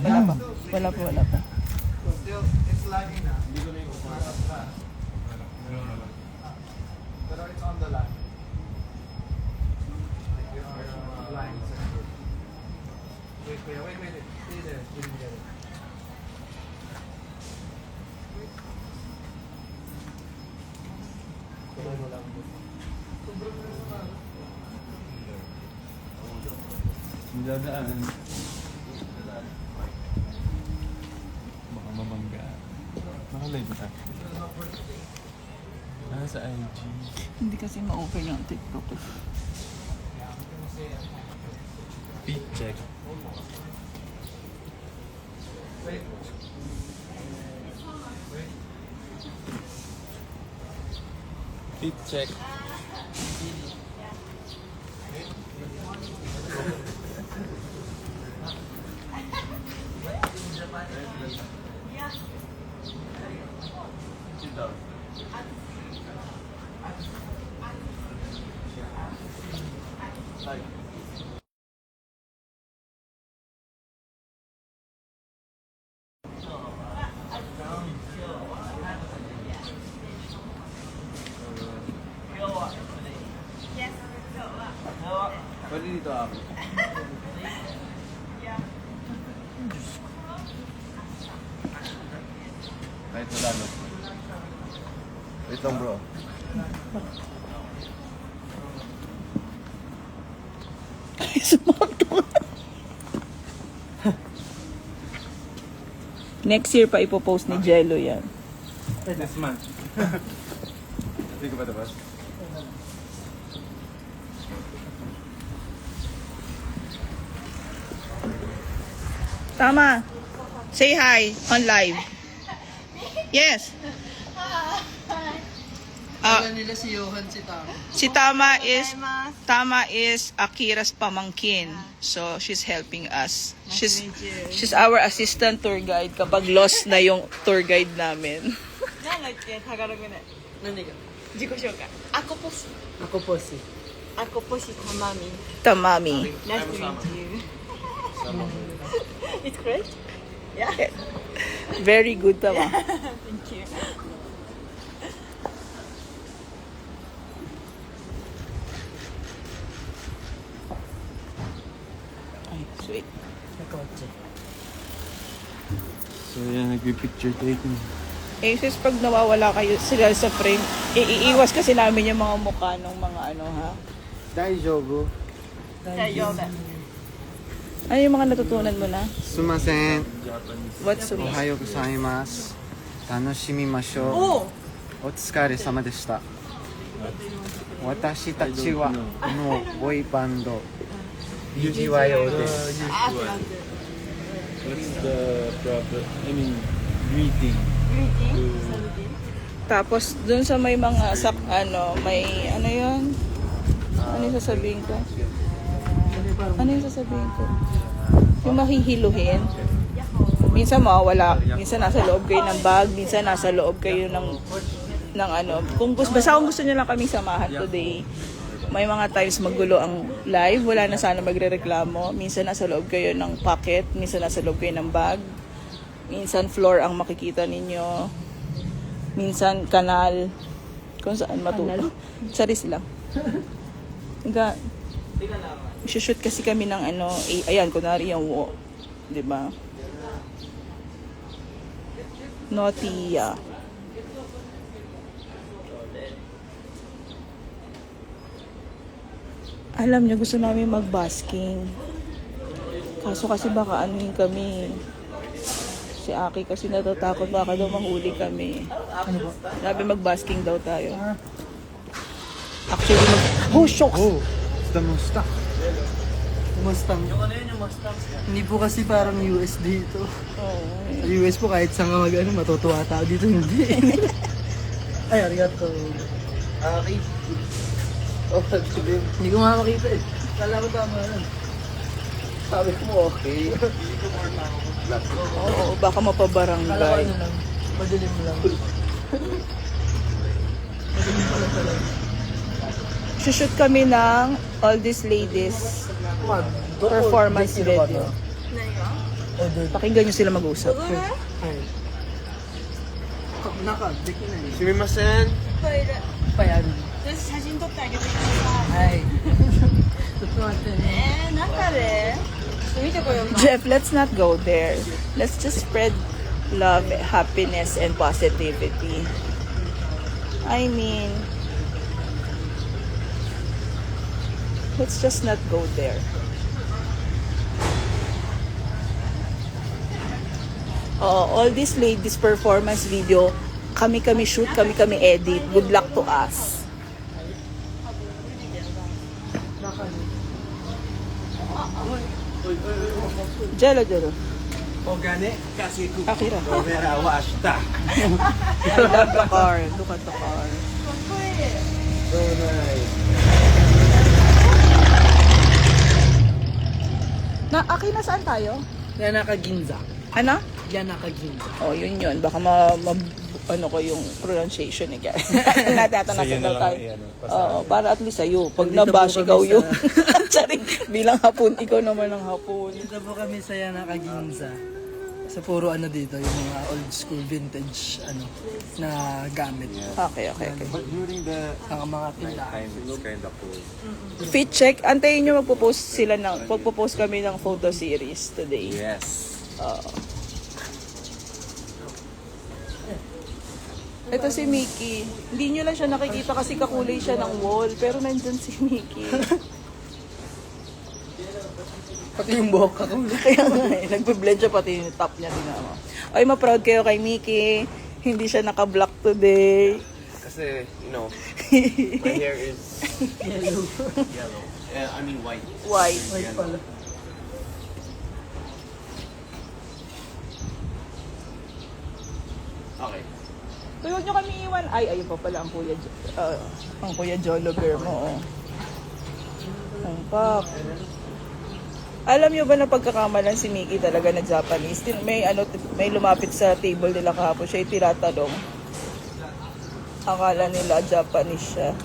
Wala pa. Wala pa. Still, it's lagging na. Pero it's on the line. Like your lines are good. Wait. Stay there. Stay together. Tuloy mo lang. Dadaan. Baka mabangga. Naka-live na. Sa IG. Hindi kasi ma-open yung TikTok. Feet check. Wait. Feet check. Sit down. Like. Pwede dito ako. Kahit wala no. Wait lang bro. Next year pa ipopost ni Jello yan. This month. Hindi ko pa tapos. Tama. Say hi on live. Yes. Nila si Johan si Tama. Si Tama is Akira's pamangkin. So she's helping us. She's our assistant tour guide kapag lost na yung tour guide namin. Nani ka? Ako po si Tamami. Tamami. Nice to meet you. It's great? Yeah. Very good, Tama. Thank you. Ay, sweet. So yan, nagpi-picture taking. Eh, sis, pag nawawala kayo sila sa frame, iiwas kasi namin yung mga mukha ng mga ano, ha? Daijoubu. Ano yung mga natutunan mo na? Sumasen. What's so? おはようございます。楽しみましょう。お疲れ様でした。私たちはのボーイバンド UGYO です。 What's the problem? I mean, greeting. Tapos, dun sa may mga may, ano yun? Ano yung sasabihin ko? Ano yung sasabihin ko? Yung mahihiluhin. Minsan mawawala, minsan nasa loob kayo ng bag, minsan nasa loob kayo ng ano. Basta kung gusto nyo lang kaming samahan today, may mga times magulo ang live, wala na sana magrereklamo. Minsan nasa loob kayo ng pocket, minsan nasa loob kayo ng bag. Minsan floor ang makikita ninyo. Minsan kanal. Kung saan matulog. Charis lang. Hanggang, shoot kasi kami ng ano, ayan, kunwari yung diba? Notia. Alam niyo, gusto namin mag-basking. Kaso kasi baka anuhin kami. Si Aki kasi natatakot baka daw mahuli kami. Sabi mag-basking daw tayo. Actually, oh, shocks! Oh, it's the Mustang. Mustang. Hindi po kasi parang US dito. Oh, Sa US po kahit saan ka mag-ano, matutuwa tao dito, hindi. Ay, arigato. Okay. Oh, sabi. Hindi ko nga makita eh. Kala ko tama lang. Sabi ko okay. Oo, baka Kala ko mapabarangay. ano lang. Madilim lang. Shoot kami ng All These Ladies performance video. 何が Pakinggan nyo sila mag-usap. 踊る Naka, deきない。すみません。トイレぱいある。私写真撮ってあげてくださはい。ちょっと待っていね。中でちょっと見てこようか Jeff, let's not go there. Let's just spread love, happiness, and positivity. I mean, let's just not go there. All these ladies performance video, kami-kami shoot, kami-kami edit. Good luck to us. Jello, Jello. お金稼ぐ Akira. これらは明日 I love the car. Look at the car. So nice. Akira, saan tayo? Yanaka Ginza. Ano? Yanaka Ginza. Oh, yun. Baka ano ko yung pronunciation ni Gary. Natataнаsan daw tayo. Oo, para at least sa'yo. Pag Dito nabash po ikaw kami yung... Charing, bilang hapon, ikaw naman ang hapon. Dito po kami sa Yanaka Ginza. Sa puro ano dito, yung mga old school vintage ano na gamit. Okay. But during the Ang mga tindahan. time, it's kind of cool. Fit check. Antayin nyo magpo-post kami ng photo series today. Yes. Ito si Mickey. Hindi nyo lang siya nakikita kasi kakulay siya ng wall. Pero nandyan si Mickey. Pati yung buhok ako. Kaya nga eh, nagpe-blend siya pati yung top niya. Tingnan mo. Ay, ma-proud kayo kay Mickey. Hindi siya naka-block today. Kasi, you know, my hair is Yellow. yellow. I mean white. White. White pala. Okay. Pero huwag nyo kami iwan. Ay, ayun pa pala ang Kuya Jolo Bear mo. Oh. Ang pap. Alam nyo ba na pagkakamalan si Mickey talaga na Japanese? May lumapit sa table nila kahapon. Siya yung tinatanong. Akala nila Japanese siya.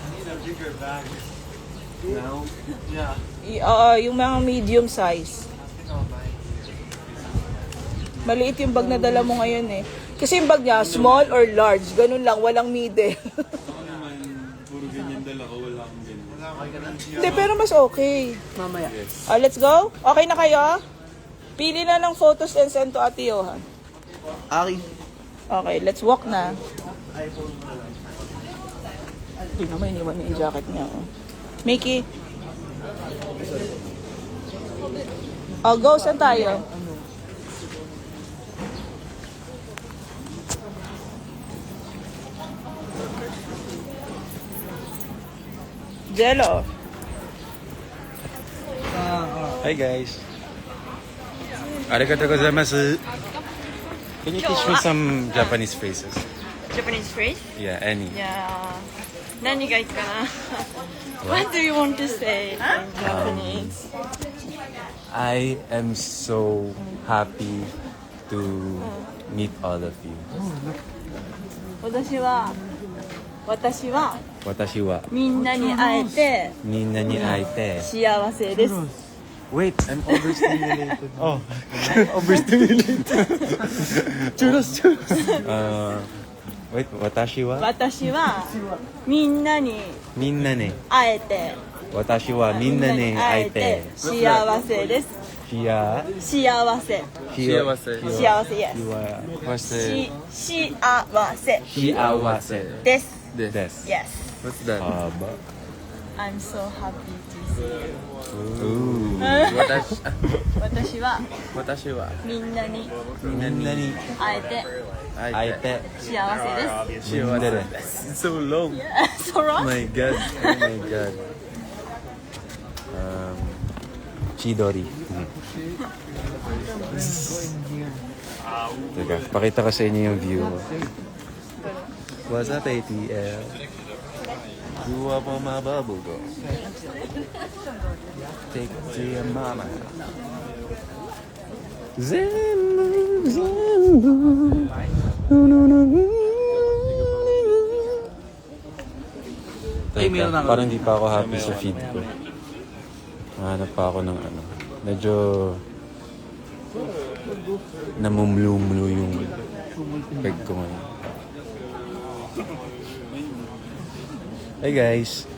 I need a bigger bag. Now? Yeah. Yung mga medium size. Maliit yung bag na dala mo ngayon eh. Kasi yung bag niya, small or large. Ganun lang, walang middle. Ako naman, puro ganyan dala ko, wala akong ganyan. Hindi, pero mas okay. Mamaya. Let's go? Okay na kayo? Pili na ng photos and send to Ate Johan. Aki. Okay, let's walk na. Hindi naman iniwan niya yung jacket niya. Oh. Mickey. Oh, go. Saan tayo? Jello. Hi guys. Arigatou gozaimasu. Can you teach me some Japanese phrases? Japanese phrase? Yeah, any. Yeah. 何がいいかな What do you want to say in Japanese? I am so happy to meet all of you. 私はWatashi wa みんなに会えて minna ni aite. 幸せです Wait, I'm overstimulated. Oh, overstimulated. Churros. Wait, watashi wa 私はみんなに minna ne. 会えて Watashi wa minna ne 会えて aite. 幸せです Shia. 幸せ Shiawase. 幸せ yes Shiawase. 幸せ Shiawase. です Des. Yes What's that? Haba. I'm so happy to see you Ooh. 私は私はみんなに Minna ni 会えて aite. 幸せです Minna de. It's so long. So wrong? Oh my god. Oh my god. Chidori. Teka, pakita ko sa inyo yung view mo. What's up, ATL? Grew up on my bubble gum. Take it to your mama. Zembu, zembu. Ay, meron na ako. Parang hindi pa ako happy sa feed ko. Hanap pa ako ng ano. Medyo namumlu-mlu yung peg ko ngayon. Hey guys.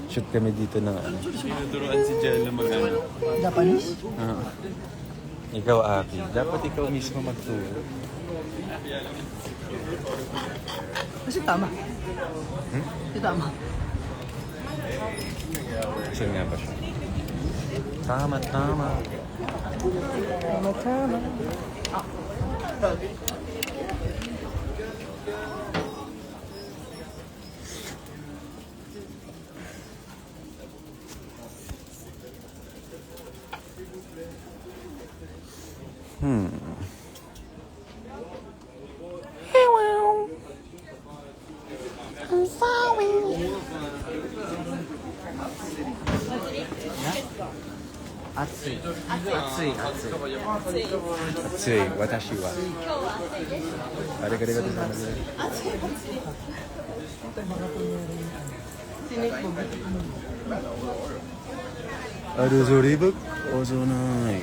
Shoot kami dito ng ano. Tinuturuan si Jello mag-ano. Japanese? Ikaw, Aki. Dapat ikaw mismo magturo. Kasi tama. Kasi tama. Saan nga ba siya? Tama, tama. Tama, tama. Atsui. Atsui. Atsui. Atsui, watashi wa. Arigato gozaimasu. Aruzuribuk ozonai.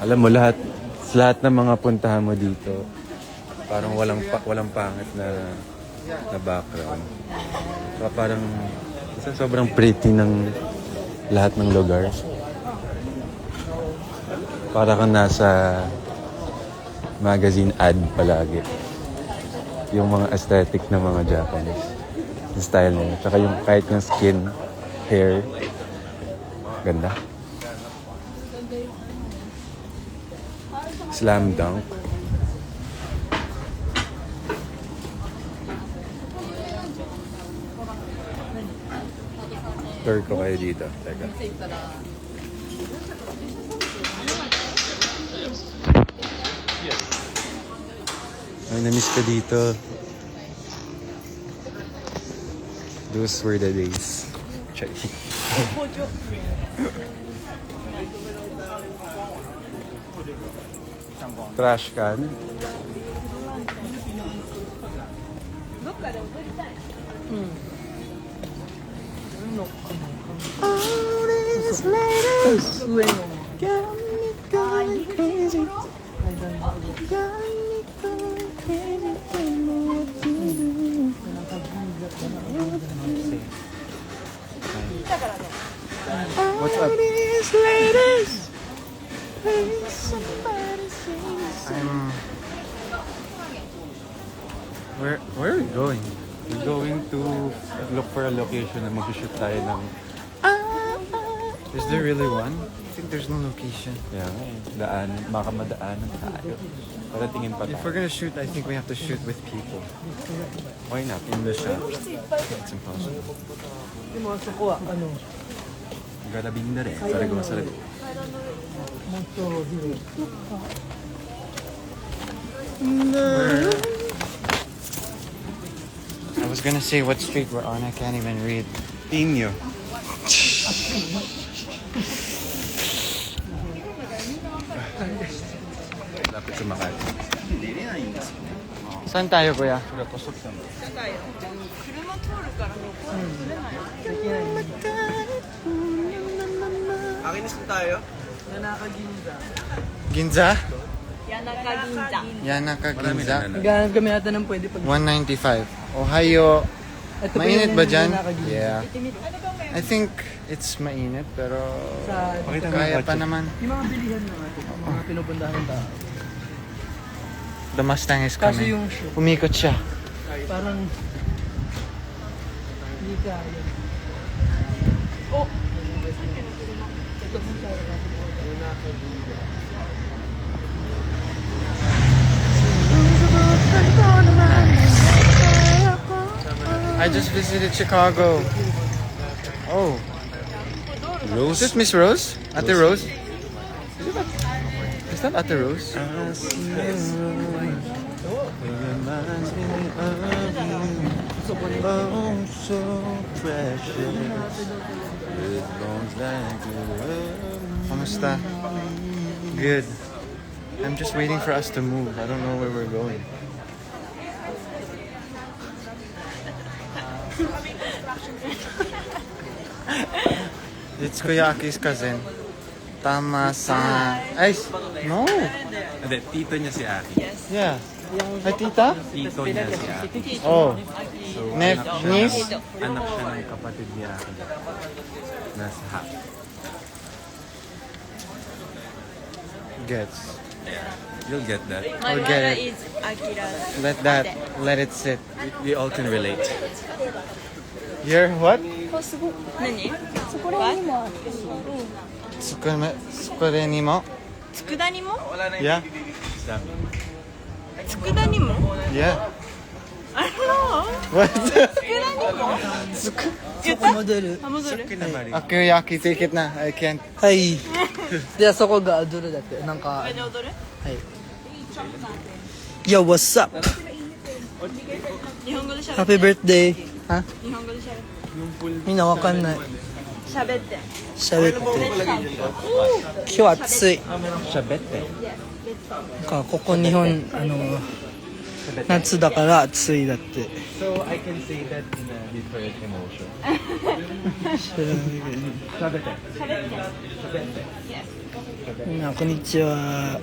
Alam mo, lahat ng mga puntahan mo dito, parang walang pangit na background. So, parang sobrang pretty ng lahat ng lugar. Para kang nasa magazine ad palagi. Yung mga aesthetic na mga Japanese. Yung style nila. Tsaka yung kahit yung skin, hair. Ganda. Slam dunk. Tour ko kayo dito. Teka. Ay, na-miss ko dito. Those were the days. Check. Trash can. What's up? Where are we going? We're going to look for a location na mag-shoot tayo ng... Is there really one? I think there's no location. Yeah, daan, baka madaanan tayo. Para tingin pa If tayo. we're gonna shoot, I think we have to shoot with people. Why not? In the shop. It's impossible. Yung mga sukuha, ano? Gotta be in the red. Sarago, sarago. Monto Hero. I was gonna say what street we're on. I can't even read. Inyo. Lapit sa Makati. Saan tayo, kuya? Saan tayo? 車通るから向こうにずれない。 Ginza? Yanaka Ginza. Yanaka Ginza? Naghanap kami natin ng pwede pag... 195. Ohio. Ito ba Mainit yung ba dyan? Nakaginza? Yeah. I think it's mainit, pero Sa... kaya pa naman. Yung mga bilihan na natin, mga pinupuntahan ng tao. The Mustang is Kaso coming. yung show, Umikot siya. parang... Hindi kaya. Oh! Ito po tayo. I just visited Chicago. Oh. Is this Miss Rose? Ate Rose? Is that Ate Rose? gusto ko nito. Oh, so precious. It belongs like Kamusta? Good. I'm just waiting for us to move. I don't know where we're going. It's Kuya Aki's cousin. Tama-san. Ay, no. Hindi, tito niya si Aki. Yeah. Ay, tita? Tito niya si Aki. Oh. So, Niece? anak siya ng kapatid ni Aki. Nasa ha. Gets. You'll get that. My Forget mother it. is Akira's. Let it sit. We all can relate. You're what? 何？ Tsukure ni mo? 佃煮も？ Yeah? 佃煮も？ Yeah. I don't know. What? 言った？モデル。あ、戻る。 Akiyaki, take it na. I can't. はい。で、そこが踊るだって。なんか、これで踊る？はい。Yo, what's up? 日本語で喋って Happy birthday. は日本語で喋ってみんなわかんない。喋って喋って。今日は暑い。なんかここ日本、夏だから暑いだって。 So, I can say that in a different emotion. みんなこんにちは。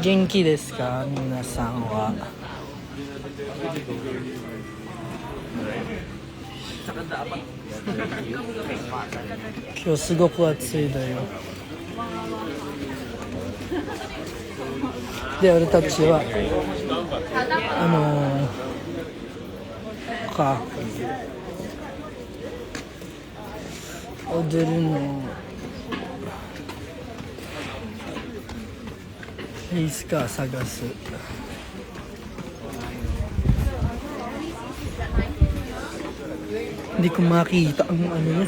元気ですか皆さんは。今日すごく暑いだよ。で俺たちは踊るのフェイスカー探す。Hindi ko makita ang ano niya.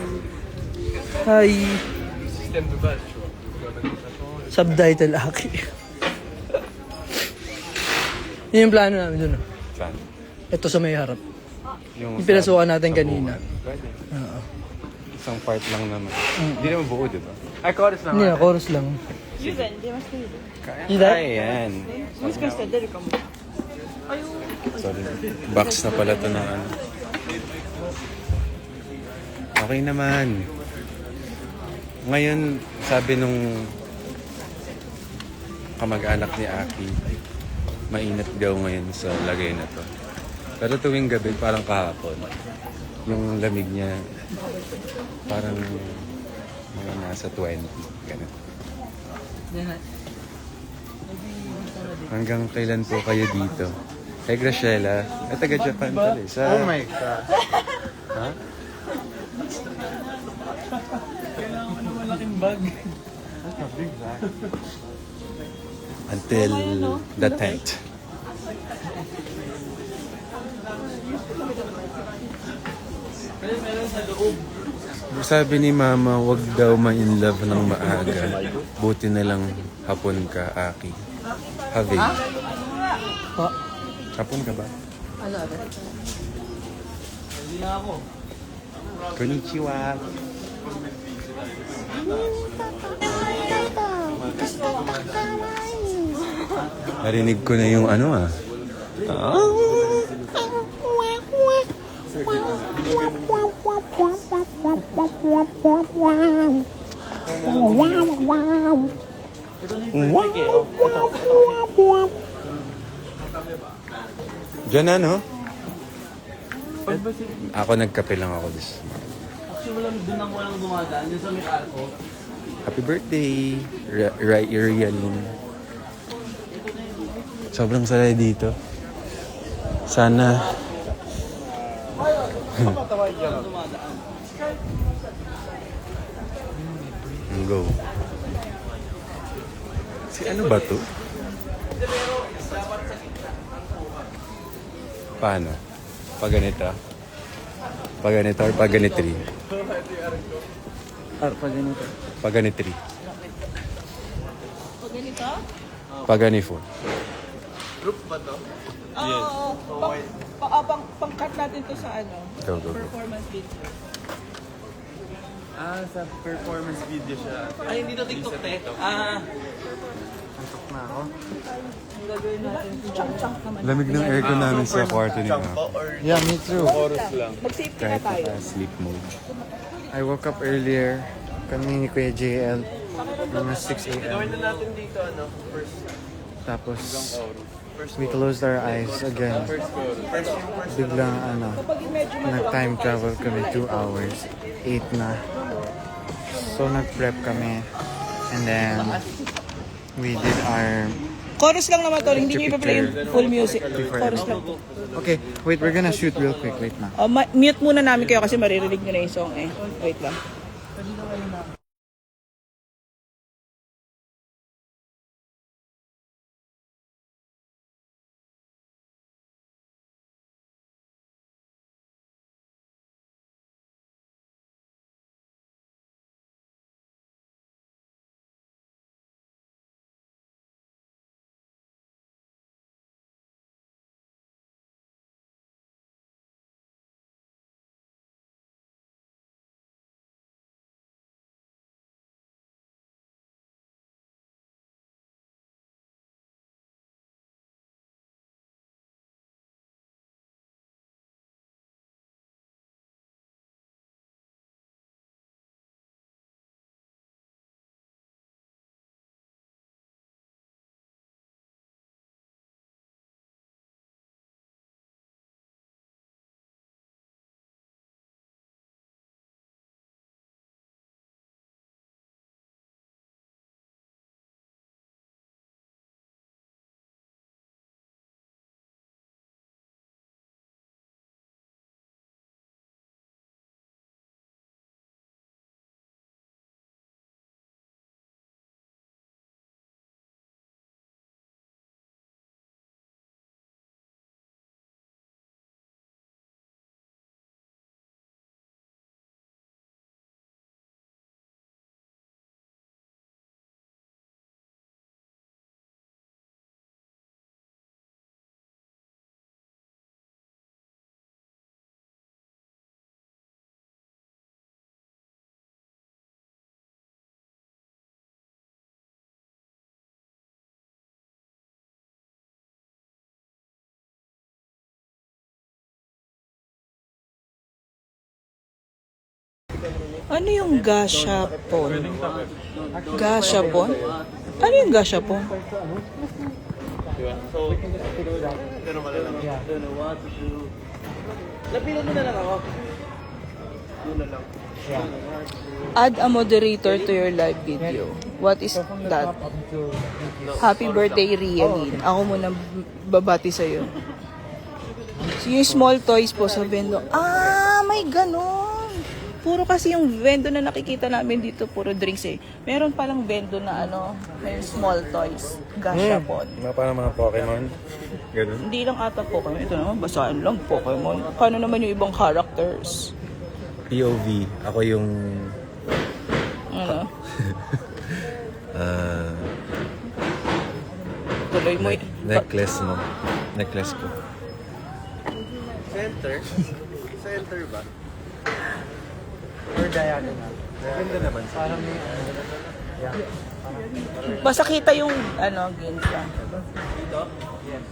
Hi. Subtitle Aki. Yun yung plano namin dun. Saan? Ito sa may harap. Yung Yung pinasukan natin kanina. Pwede. Oo. Isang part lang naman. Hindi naman buo, di ba? Ay, chorus lang. Hindi na, chorus lang. ユーザーに電話してみる Ayan. もしかしたら出るかも Sorry. Box na pala to ng ano. Okay naman. Ngayon, sabi nung kamag-anak ni Aki, mainit daw ngayon sa lagay na to. Pero tuwing gabi, parang kahapon, yung lamig niya, parang mga nasa 20. Ganun. Hanggang kailan po kayo dito? Kay Graciela, ay taga-Japan pala eh. Sa, Oh my God. ha? Until the 10th. Sabi ni Mama, wag daw ma-in love ng maaga. Buti na lang hapon ka, Aki. Have Pa. Hapon ka ba? Ano ate? Konnichiwa. Narinig ko na yung ano ah. Diyan na, no? Ako nagkape lang ako this morning. Happy birthday, Rialin. Sobrang saya dito. Sana go. Si ano ba to? Paano? Pag ganito? Pag ganito or pag ganitri? Pag ganito. Pag ganitri. Pag ganito? Pag ganifo. Group ba to? Oo. Pang-cut natin to sa ano, Go, go, go. performance video. Sa performance video siya. Ay, hindi to TikTok, te. Antok na ako. Lamig ng aircon namin sa kwarto niya. Yeah, me too. Mag-safety na Kahit tayo. naka-sleep mode. I woke up earlier. Kami ni Kuya JL. Mga 6 a.m. Gawin na natin dito, ano, first. Tapos, we closed our eyes again. Biglang, nag-time travel kami 2 hours. 8 na. So, nag-prep kami. And then, we did our... Chorus lang naman tol, hindi nyo ipa-play yung full music. Chorus lang. Okay, wait, we're gonna shoot real quick. Wait na. Mute muna namin kayo kasi maririnig nyo na yung song eh. Wait lang. Ano yung gashapon? Gashapon? Ano yung gashapon? Pero malalang. Don't know what to do. Lapilan mo na lang ako. Doon na lang. Add a moderator to your live video. What is that? Happy birthday, Rialin. Ako muna babati sa'yo. So, yung small toys po sa vendo. Ah, may ganon. Puro kasi yung vendo na nakikita namin dito, puro drinks eh. Meron palang vendo na may small toys. Gashapon. Parang mga Pokemon. Ganun. Hindi lang ata Pokemon. Ito naman, basaan lang Pokemon. Paano naman yung ibang characters? POV. Ako yung... Ano? Tuloy mo. Necklace mo. Necklace ko. Center? Center ba? Or diagonal? Ganda naman. Parang may Basta kita yung ginsa. dito? Yes.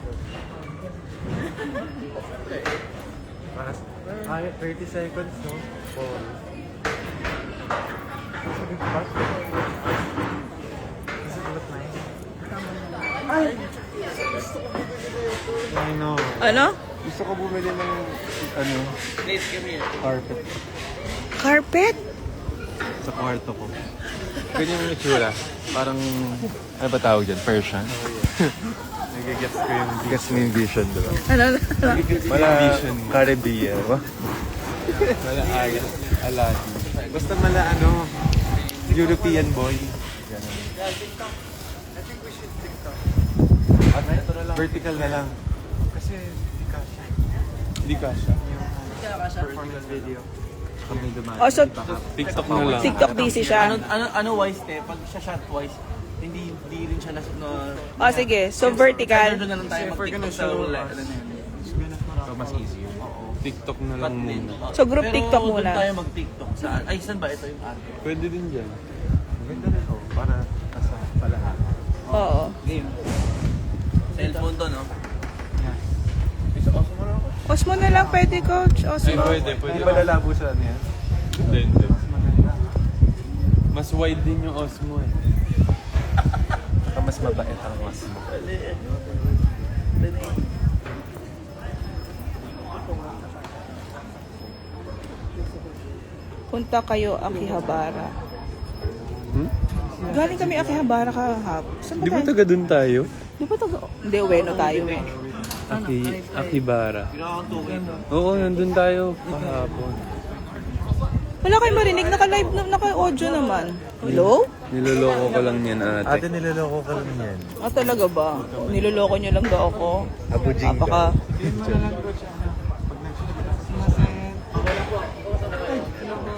30 seconds, no? I know. Ano? Gusto ko bumili ng Please, come here. carpet Carpet? sa kwarto ko. Ganyan yung itsura. Parang, ano ba tawag dyan? Persian? Nagigets ko yung, gets mo yung vision, diba? Ano? Wala vision. Caribbean. Wala Aladdin. Basta mala European boy. Ganun. Ito na lang. Vertical na lang. Kasi hindi kasha. Hindi kasha. Performance video. Kami dumaan. Oh, so, TikTok na lang. TikTok busy siya. Ano wise te? Pag siya shot wise, hindi rin siya na Oh, sige. So, vertical. doon na lang tayo mag-TikTok sa wala. Ano na yun? So, mas easier. TikTok na lang muna. So, group TikTok Pero doon muna. tayo mag-TikTok saan? Ay, saan ba? Ito yung ate. Pwede din dyan. Maganda rin oh, para nasa palahan. Oo. Game. Cellphone to, no? Osmo na lang pwede, coach. Osmo. Pwede. Hindi ba lalabo sa ano yan? Hindi. Mas wide din yung Osmo eh. Saka mas mabait ang Osmo. Punta kayo Akihabara. Hmm? Galing kami Akihabara kahapon. Saan ba Di ba tayo? taga dun tayo? Di ba taga? Hindi, Ueno tayo eh. Akibara. Pinaka-2K to. Oo, nandun tayo kahapon. Wala kayo marinig. Naka-live, naka-audio naman. Hello? Niloloko ko lang yan ate. Ate, niloloko ka lang yan. Ah, talaga ba? Niloloko nyo lang daw ako. Abujing Apaka.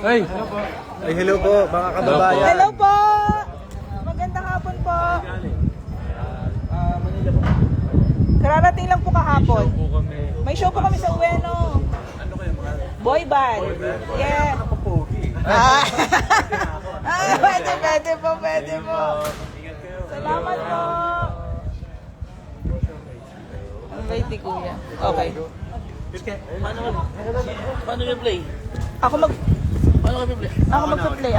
Ay! Ay, hello po, mga kababayan. Hello po! Magandang hapon po. Kararating lang po kahapon. May show po kami sa Ueno. Boy band. Yeah. Ah, pwede po. Salamat po. Ang bait ni Kuya. Okay. Paano yung play? Ako Paano kami play? magpe-play.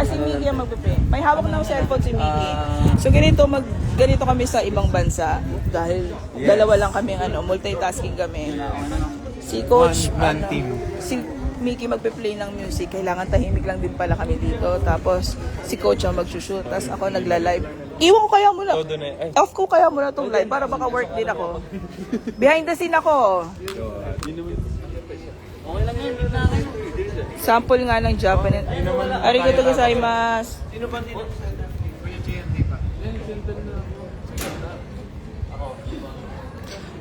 Si Miki ang magpe-play. May hawak ng cellphone si Miki. So ganito kami sa ibang bansa dahil dalawa lang kami multitasking kami. Si coach si Miki magpe-play ng music. Kailangan tahimik lang din pala kami dito. Tapos si coach ang mag-shoot. Tapos ako nagla-live. Iwan ko kaya muna. Off ko kaya muna tong live para baka work din ako. Behind the scene ako. Okay lang yun, hindi na kayo. Sample nga ng Japanese. Arigato gozaimasu. Sino ba dito?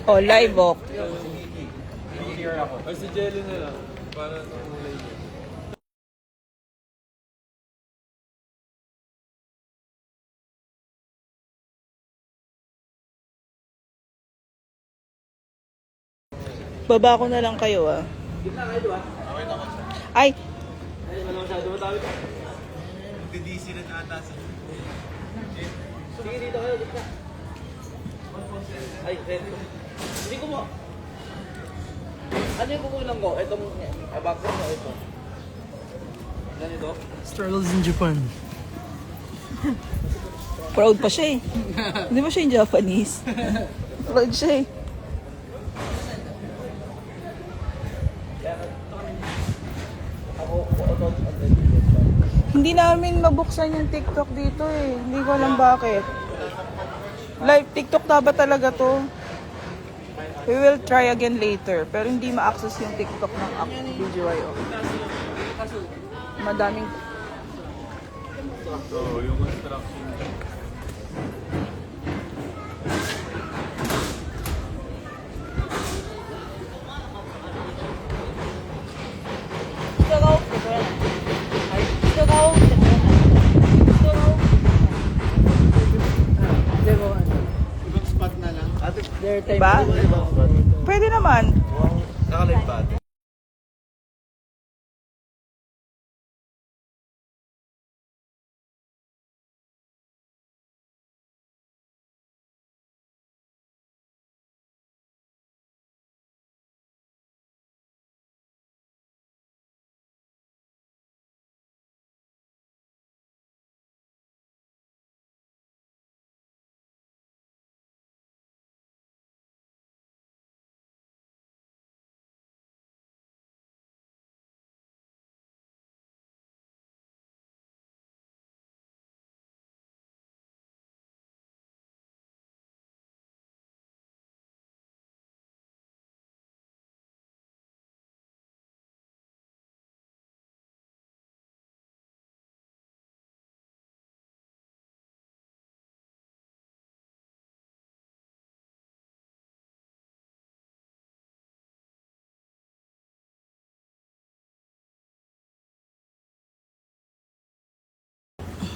Oh, live oh. Ay, si Jelly na lang. Para tumulay niya. Baba ko na lang kayo ah. Ay, Sige, dito kayo, dito na. Ay, reto. Hindi ko mo. Ano yung kukulang ko? Itong background mo, ito. Ganito? Struggles in Japan. proud pa siya eh. Hindi ba siya yung Japanese? Proud siya eh. Hindi namin mabuksan yung TikTok dito eh. Hindi ko alam bakit. Live TikTok na ba talaga to? We will try again later. Pero hindi ma-access yung TikTok ng BGYO. Madaming... yung construction. Ibang spot na lang. Diba? Pwede naman. Nakalive pa ate.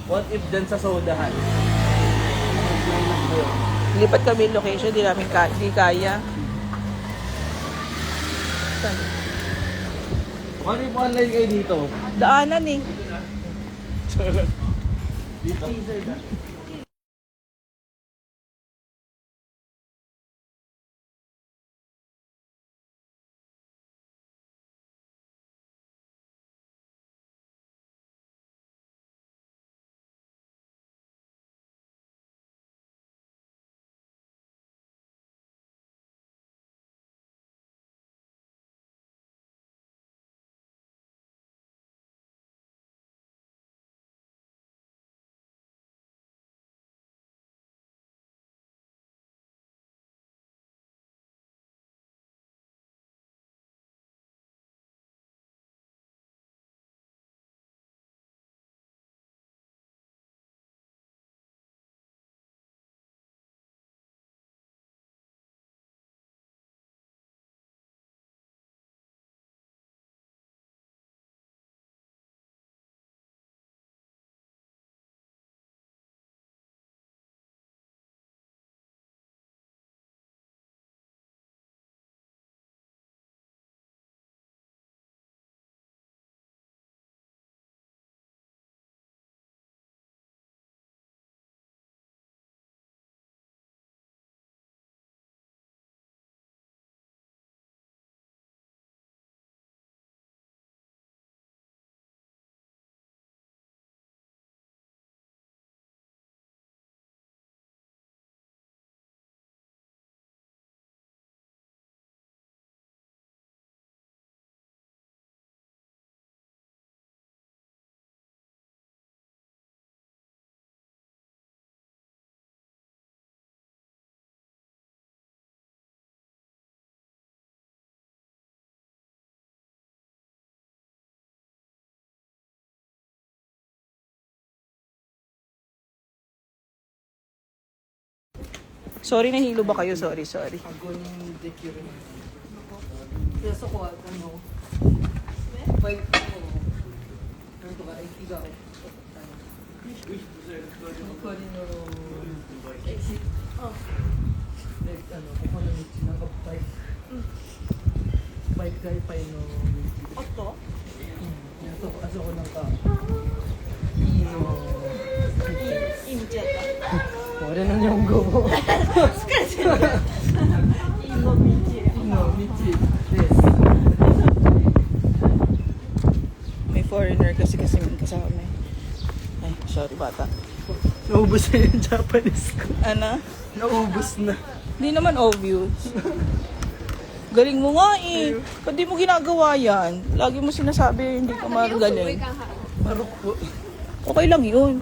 What if dyan sa sodahan? Lipat kami yung location, di namin di kaya. Saan? Ano yung online kayo dito? Daanan eh. Sorry, nahilo ba kayo? Sorry. Kaya sa kuha, ano? 5 ko. Ano to ka? 80 ka. Ako rin no... Exit. Like, ano, ako na ng 5. 5 kayo pa yun no... Otto? Ito, aso ko ng ka. Ino... Injet. Wala na niyong go. Ino Michi. Ino, Michi. Yes. May foreigner kasi may kasama. Ay, sorry bata. Naubos na yung Japanese ko. Ano? Naubos na. Hindi naman obvious. Galing mo nga eh. Ba't di mo ginagawa yan? Lagi mo sinasabi hindi ka magaling. Marok po. Okay lang yun.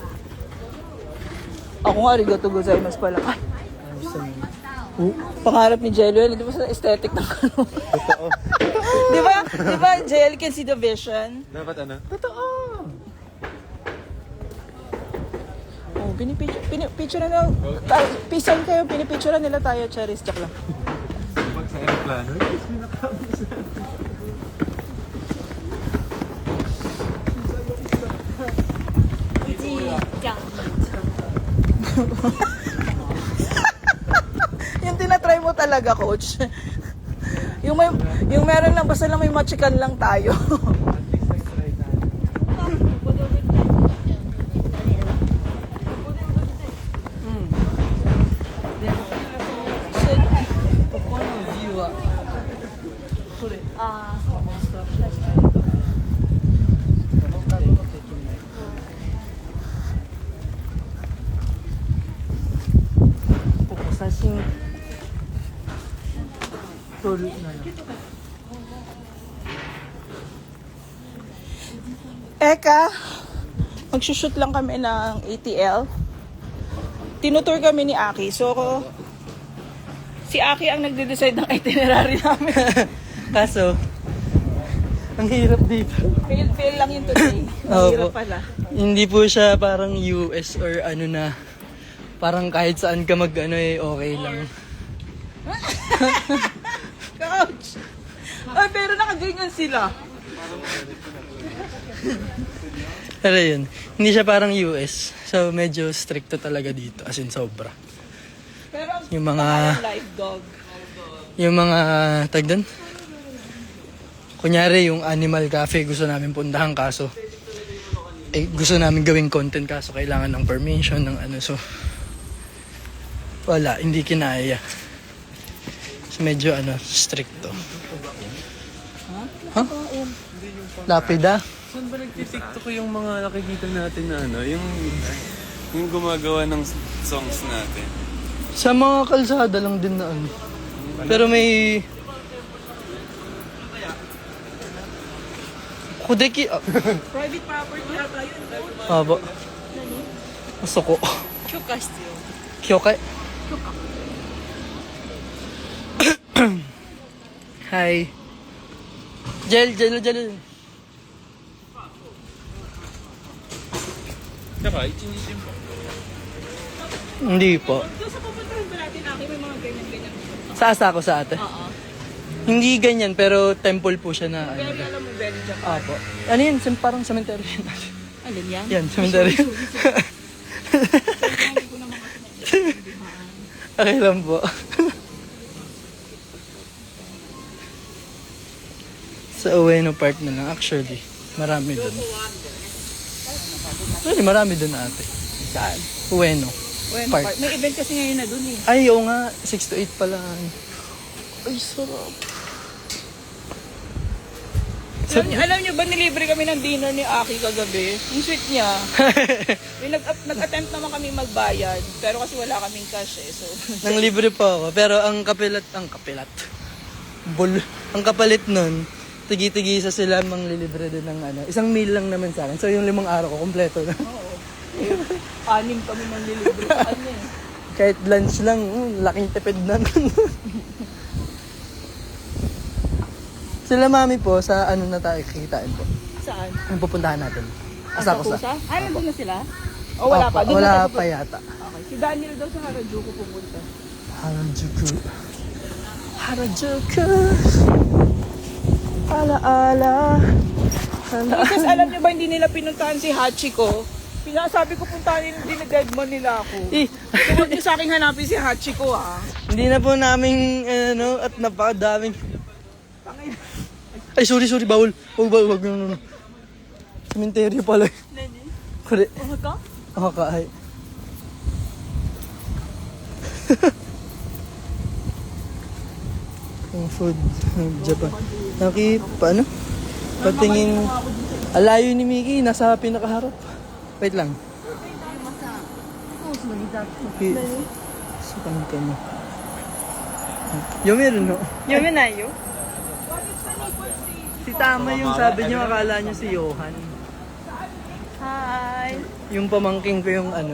Ako nga, arigato gozaimasu pala. Ay, pangarap ni Jello yan. Di ba sa aesthetic ng ano? Totoo. Di ba, Jello can see the vision? Dapat ano? Totoo. Oh, pinipicture na lang. Pisan kayo, pinipicture nila tayo. Charis, joke lang. Pag sa aeroplano, Yung tinatry mo talaga, coach. yung meron lang, basta lang may machikan lang tayo. Sasing tulog na lang. Eka, magsushoot lang kami ng ATL. Tinutour kami ni Aki. So, si Aki ang nagde-decide ng itinerary namin. Kaso, ang hirap dito. Fail lang yun today. Mahirap pala. Hindi po siya parang US or ano na. Parang kahit saan ka mag ano eh, okay lang. Coach! Ay, pero nakaganyan sila. Pero yun, hindi siya parang US. So medyo stricto talaga dito, as in sobra. Yung mga, Live dog. yung mga, tag doon? Kunyari, yung animal cafe gusto namin puntahan kaso, gusto namin gawing content kaso kailangan ng permission, ng ano, so, wala, hindi kinaya. So, medyo, stricto. Huh? Lapida? Saan ba nagtitiktok ko yung mga nakikita natin na yung gumagawa ng songs natin? Sa mga kalsada lang din na Pero may... Kudeki... Private property yata yun. Aba. Masoko. 許可必要。 Kyokai. Hi. Jel. Tsaka, ichinisin po. Hindi po. Doon sa pupuntahan ba natin, Aki, may mga ganyan-ganyan. Sa asa ko sa ate? Oo. Hindi ganyan, pero temple po siya na Pero alam mo, very Japan. Apo. Ano yun? Parang cemetery yun. Alin yan? Yan, cemetery. Okay lang po. Sa Ueno Park na lang, actually. Marami dun. Really, marami dun ate. Saan? Ueno. Bueno, Park. May event kasi ngayon na dun eh. Ay, oo nga. 6 to 8 pala. Ay, sarap. Alam niyo ba, nilibre kami ng dinner ni Aki kagabi? Ang sweet niya. May nag-attempt naman kami magbayad. Pero kasi wala kaming cash eh. So, Nang libre pa ako. Pero ang kapalit. Ang kapalit nun, tigi-tigisa sila manglilibre din ng isang meal lang naman sa akin. So yung 5 araw ko, kompleto na. anim kami manglilibre sa kanya eh. Kahit lunch lang, laking tipid na nun. Sila mami po, sa na tayo kikitain po. Saan? Ang pupuntahan natin. Sa Asakusa. Kusa? Ah, nandun na sila? O wala pa? Doon Wala na tayo pa yata. Okay. Si Daniel daw sa Harajuku pumunta. Harajuku. Ala. Kasi alam niyo ba, hindi nila pinuntahan si Hachiko? Pinasabi ko puntahan din na deadman nila ako. Huwag niyo sa akin hanapin si Hachiko ha. Hindi na po namin, at napakadaming... Ay, sorry, bawal. Wag. No. Cemetery pala. Nani? Kore. Ohaka? Ay. Ang food ng Japan. Paano? Patingin. Alayo ni Mickey, nasa pinakaharap. Wait lang. Okay. Sukan ka mo. Yung meron, no? 読めないよ。 Si Tama yung sabi niyo, akala niyo si Johan. Hi. Yung pamangking ko yung Hi.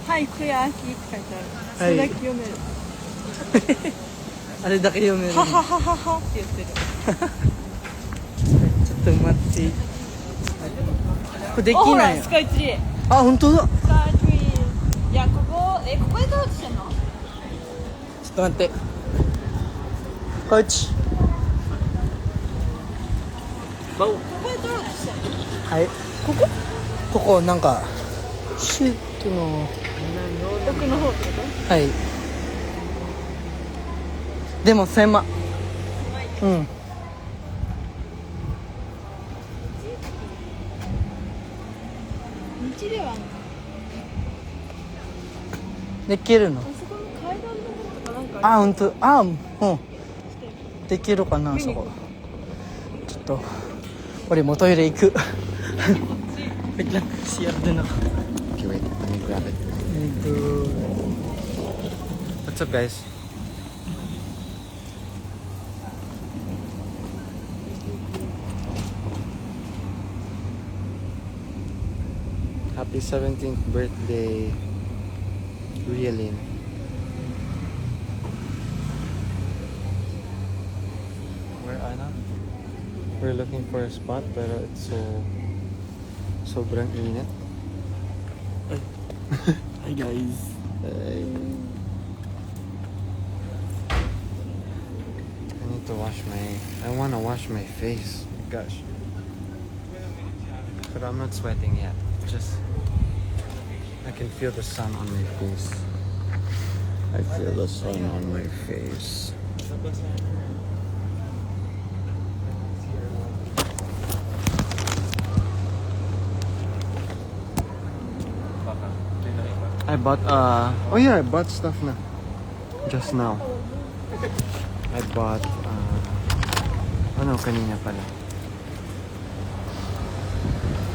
はい、これ秋って書いてある。それだけ読める。 あれだけ読める。はははははって言ってる。ちょっと待って。これできほら、ないよス。カイツリー。あ、本当だ。スカイツリー。いや、ここでどうしてんの？ちょっと待って。こっち。ここでどうしてんの？はい。ここなんかシュートの奥の方ってこはい。でも狭。うん。と？道ではできるの？あそこの階段の方とかなんかあ、本当。あ、うん。できるかなそこ。ちょっと俺もトイレ行く。Wait lang, CR din ako. Okay, wait. Let me grab it. What's up, guys? Happy 17th birthday, Rialin. Where Anna? We're looking for a spot, pero it's sobrang init. Hi guys. I need to I want to wash my face. Gosh. But I'm not sweating yet. I I can feel the sun on my face. I feel the sun on my face. I bought oh yeah, I bought stuff na. Just now. I bought ano kanina pala.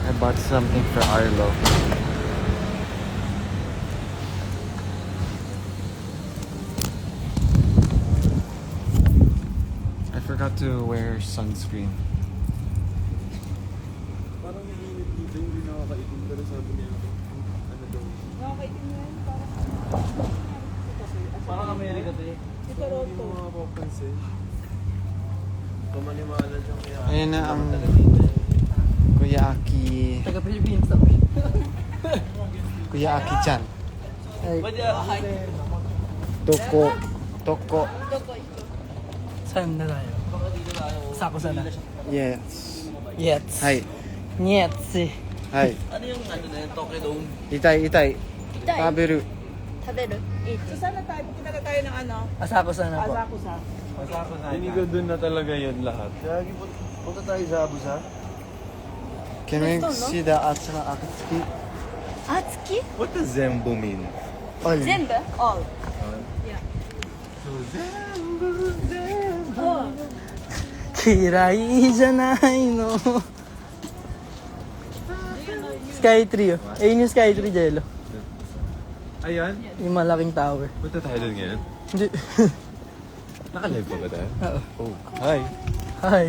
I bought something for Arlo. I forgot to wear sunscreen. Parang nililit dito, hindi nakakaitim. Pero sabi niya, ano daw. Parang Amerika to eh. Hindi mo mapapansin. Pamaniwala dyan kaya. Ayan na ang Kuya Aki. Taga Pilipinas ako. Kuya Aki-chan. Pwede Toko. Toko. Saan na tayo? Sako sana. Yes. Yes. Hi. Yes. Hi. Ano yung ano na yung Tokyo Dome? Itay, itay. Taberu. 食べる So sana tayo, punta tayo ng ano? Asako sana po. Asakusa. Inigo dun na talaga yun lahat. Kaya punta tayo sa Abusa. Can we see the Atsura Akatsuki? あつき What does Zembo mean? All. 全部 all Kirai じゃないの。Skytree oh. Ayun yung Skytree, Jello. Ayan. Yung malaking tower. Punta tayo dun ngayon. Hindi. Nakalive pa ba tayo? Oo. Oh, hi. Hi.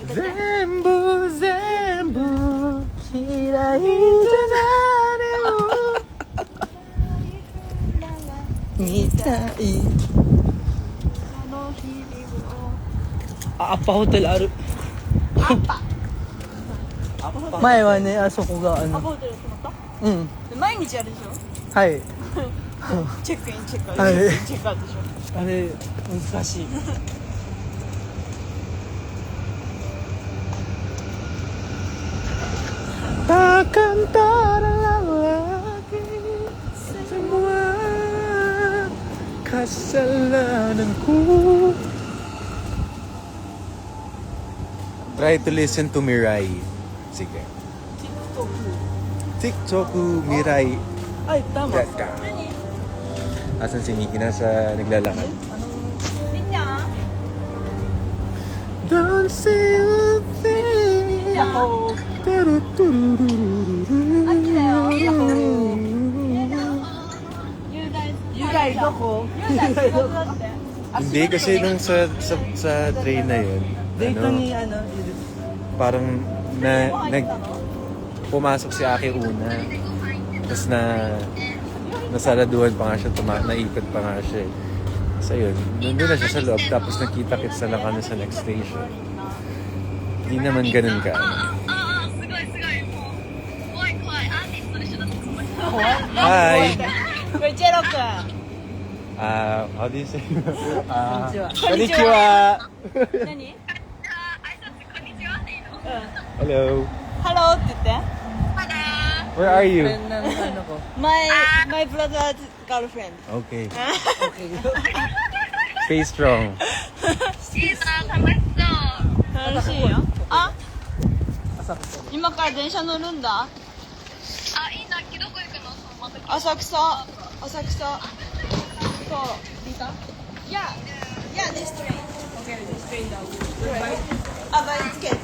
Zembo, Zembo. Kirai じゃないの。見たい。アッパホテルある。前はね、あそこがアパホテル泊まっうん。た毎日あるでしょはい。チェックインチェックアウト、はいチェックアウトでしょあれ、難しい。Takkan terulang lagi semua kesalahanku. Try to listen to Mirai. Sige. TikToku Mirai. Ay, tama. Deska. Asan si Nikki? Nasa naglalakad. みんな Don't say a thing. ヤッホー Turururururu. 秋だよヤッホー雄大どこ雄大仕事だって Hindi kasi nung sa train na yun, Dito ano, ni, ano, parang pumasok si Aki una. Tapos nasaraduhan pa nga siya, naipit pa nga siya. So yun, nandun na siya sa loob, tapos nakita-kits na lang kami sa next station. Hindi naman ganun ka. Hi! これチェロくん How do you say? こんにちは。何 Hello. ハローって言って Where are you? Ng ano ko. My brother's girlfriend Okay. Okay. Stay strong. 楽しいよあ浅草。今から電車乗るんだ浅草そう見た Yeah this train Okay this train down Right but it's ticket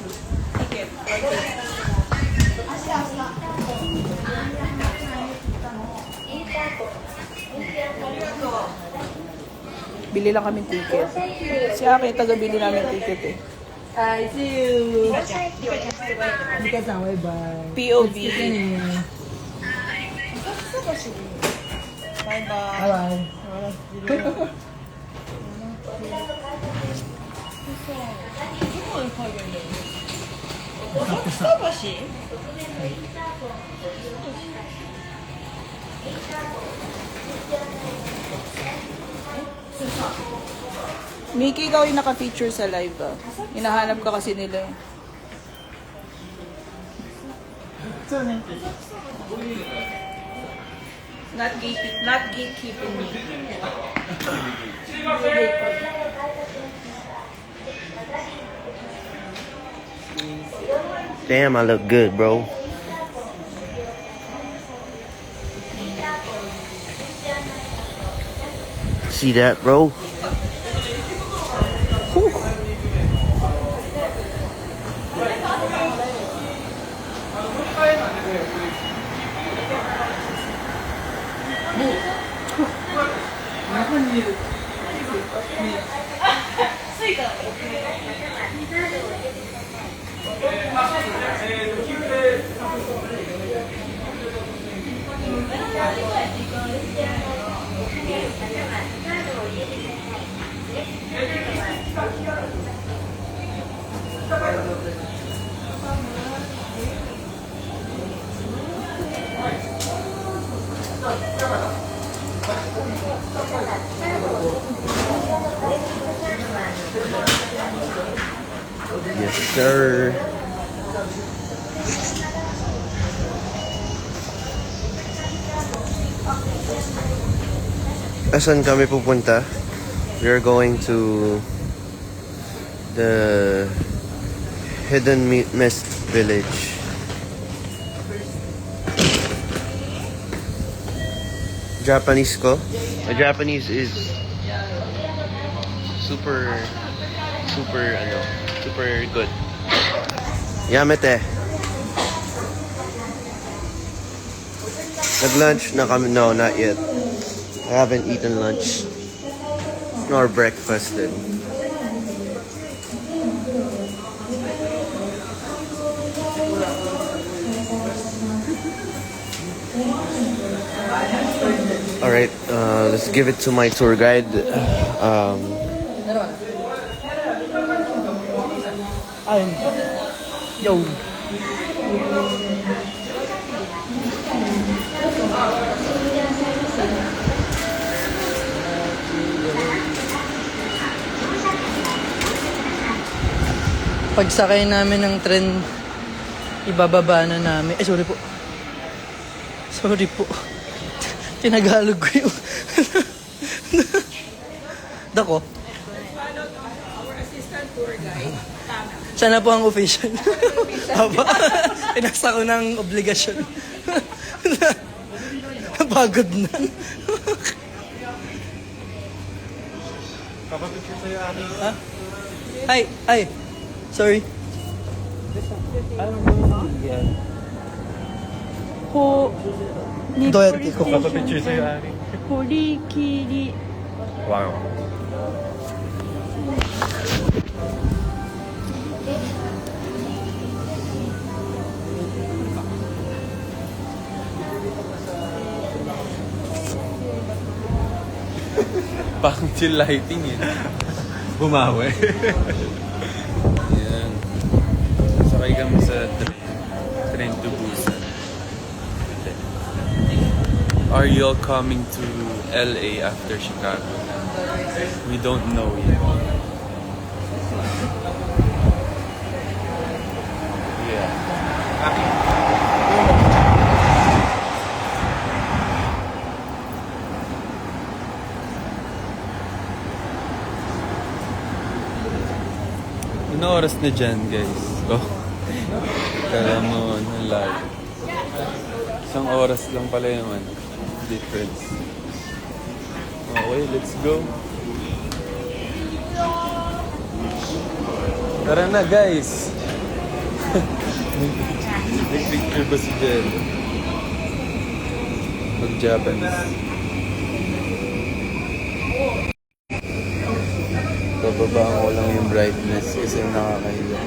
Bili lang kami ticket. Si Aki, taga-bili namin ticket eh. Hi, see you. Mika-san, bye-bye. POV. Bye-bye. Bye-bye. Mickey, ikaw yung naka-feature sa live ah. Hinahanap ka kasi nila eh. Not gatekeeping me. Damn, I look good, bro. See that, bro? Yes, sir. Asan kami pupunta? We are going to the Hidden Mist Village. Japanese ko? My Japanese is super good. Yamete. Nag-lunch na kami? No, not yet. I haven't eaten lunch nor breakfasted. Alright, let's give it to my tour guide. Ayun. Yo. Pagsakay namin ng tren, ibababa na namin. Sorry po. Sorry po. Tinagalog ko yung... Dako. Sana po ang official. Haba. Pinasa ko ng obligasyon. Pagod na. Kapapicture sa'yo, Ari. Ha? Ay. Sorry. Doyati ko. Kapapicture sa'yo, Ari. Horikiri. Wow. Pang chill lighting eh. Bumawi. Yan. Sakay kami sa train to Busan. Are you all coming to LA after Chicago? We don't know yet. Yeah. Ano oras na dyan, guys? Oh. Kala mo, lag. Isang oras lang pala yung difference. Okay, let's go. Tara na, guys! Nag-picture ba si Jen? Mag-Japanese. Bababaan ko lang yung brightness kasi nakakahiya.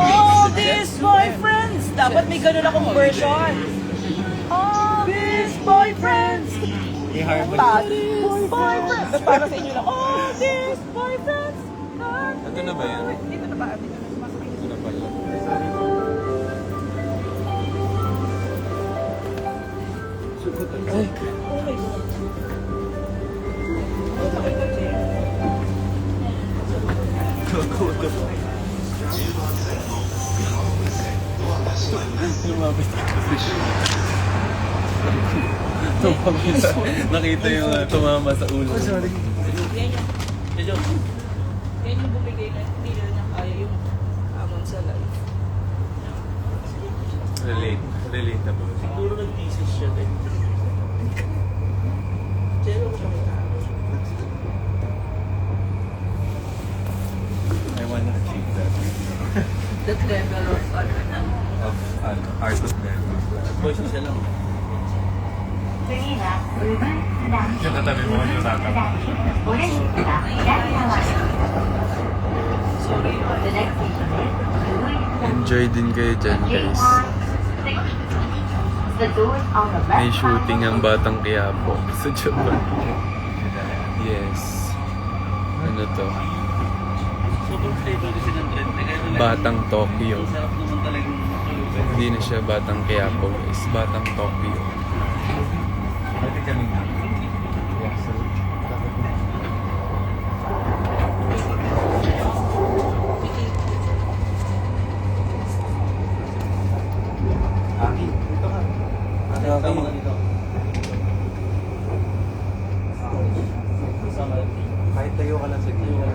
All these boyfriends! Dapat may ganun akong version. All these boyfriends! Boyfriends! Para sa inyo lang. All these boyfriends! Ito na ba yan? Dito na ba? Ito na pala. Oh my God. Lumapit kasi siya. Nakita yung tumama sa ulo. Yan yung bumigay na hindi na kaya yung hamon sa life. Relatable. Siguro nag-thesis siya din. I want to achieve that. That level of Art of that. boys na siya lang. Yung katabi mo, yung tatap. Enjoy din kayo dyan, guys. May shooting ang Batang Quiapo sa Japan. Yes. Ano to? Sobrang flavor kasi ng trend. Batang Tokyo. Sarap naman talagang matulog. Hindi na siya Batang Quiapo, guys. Batang Tokyo. Pwede kami na. Kahit tayo ka lang sa gilid.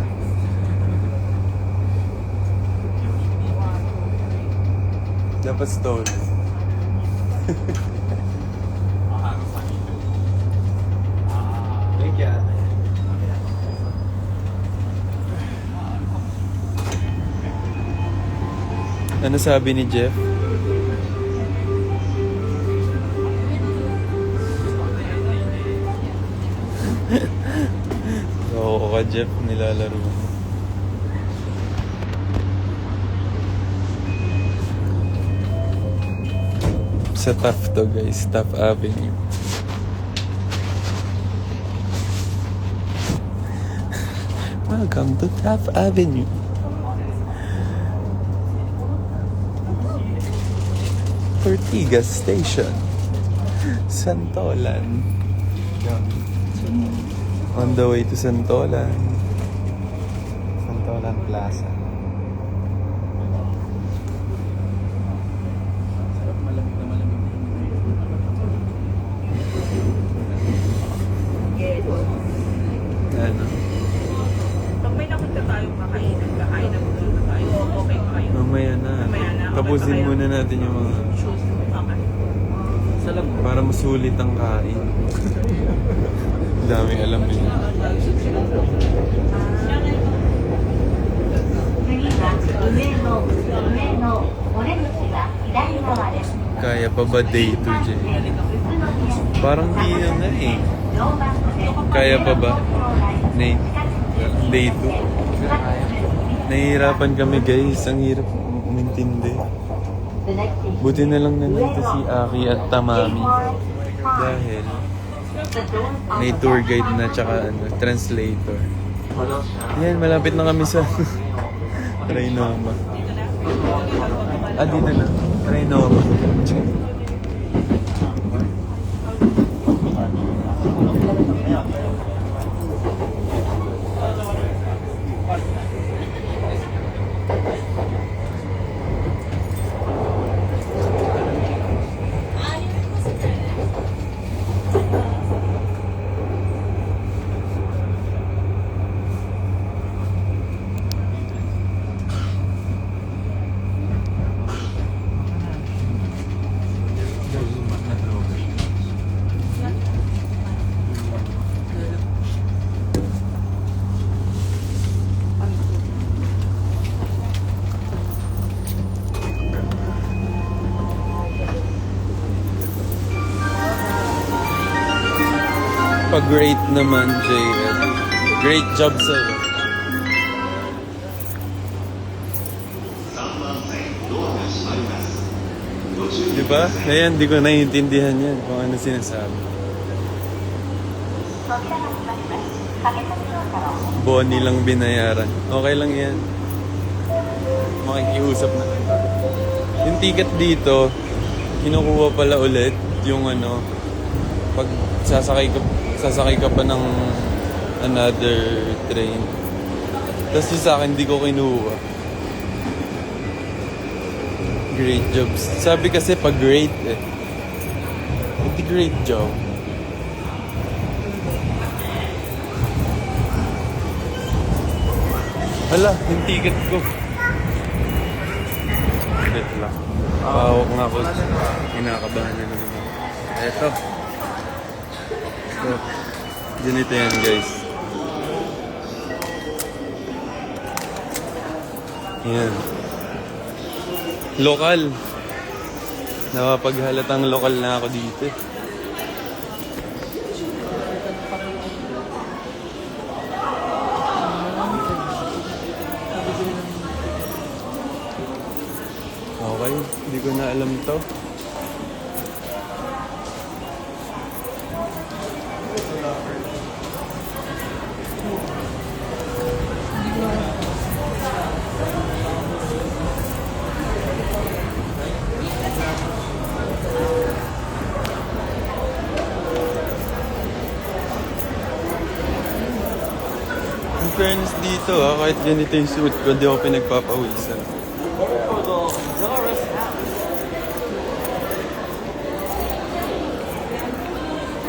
Dapat stone. Thank you. Ano sabi ni Jeff? Oo ka, Jeff. Nilalaro mo. Sa Taft to, guys. Taft Avenue. Welcome to Taft Avenue. Ortigas Station. Santolan. On the way to Santolan. Santolan Plaza. Ano? Pag may nakunta tayong kakain na magluto tayo, okay pa kayo. Mamaya na. Mamaya na. Okay Tapusin pa kayo? muna natin yung mga... Shoes mo okay. Para masulit ang kain. Dami alam din. Kaya pa ba day 2, Jay? Parang di na nga eh. Kaya pa ba? Day 2. Nahihirapan kami, guys. Ang hirap umintindi. Buti na lang nandito si Aki at Tamami. Dahil may tour guide na tsaka translator. Ayan, malapit na kami sa Trinoma. Dito na. Trinoma. Great naman, JL. Great job sa'yo. Diba? Ayan, di ko naiintindihan yan kung ano sinasabi. Bonnie lang binayaran. Okay lang yan. Makikiusap na. Yung ticket dito, kinukuha pala ulit yung pag sasakay ka pa ng another train. Tapos yung sa akin, hindi ko kinuha. Great jobs. Sabi kasi pag great eh. Hindi great job. Hala, yung ticket ko. Wait lang. Pahawak nga ako. Kinakabahan na naman ako. Eto. So, ganito yan guys. Yan. Lokal. Napapaghalatang lokal na ako dito. Okay, hindi ko na alam to. In fairness dito kahit ganito yung suit ko, di ako pinagpapawisan.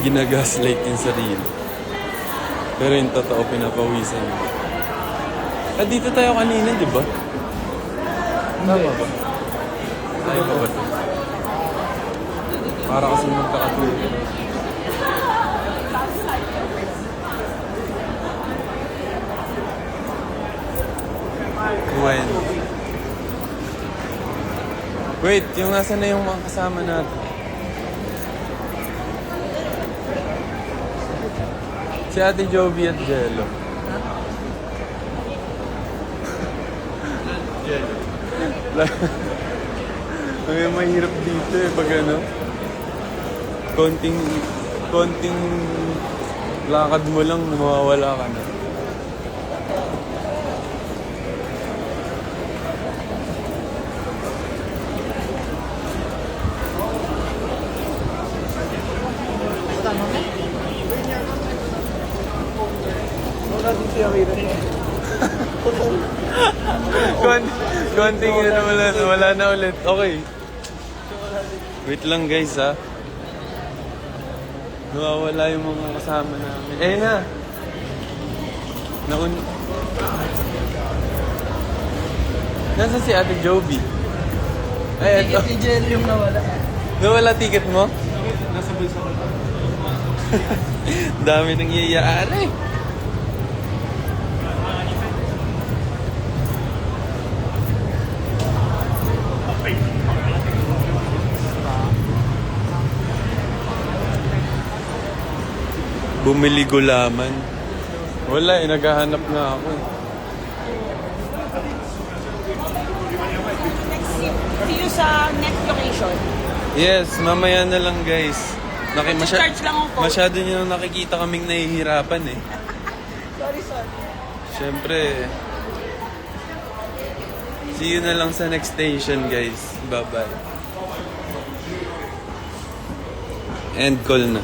Ginagaslight yung sarili. Pero yung totoo, pinapawisan. Dito tayo kanina, di ba? Tama ba? Tayo ba ba? Para kasi magkakatulog. When? Wait, yung nasa na yung mga kasama natin? Si Ate Jovi at Jello. Ay, mahirap dito eh, pag ano. Konting lakad mo lang, mawawala ka na. Konting yun, wala na ulit. Okay. Wait lang guys ha. Nawawala yung mga kasama namin. Na. Nasaan si Ate Jovi? Ay, eto. Si Jelly yung nawala. Nawala ticket mo? Nasa bulsa ko. Dami nang iyayaan eh. Bumili gulaman. Wala eh, naghahanap na ako eh. See you sa next location. Yes, mamaya na lang guys. Charge lang ako. Masyado nyo nakikita kaming nahihirapan eh. Sorry. Siyempre, see you na lang sa next station guys. Bye-bye. End call na.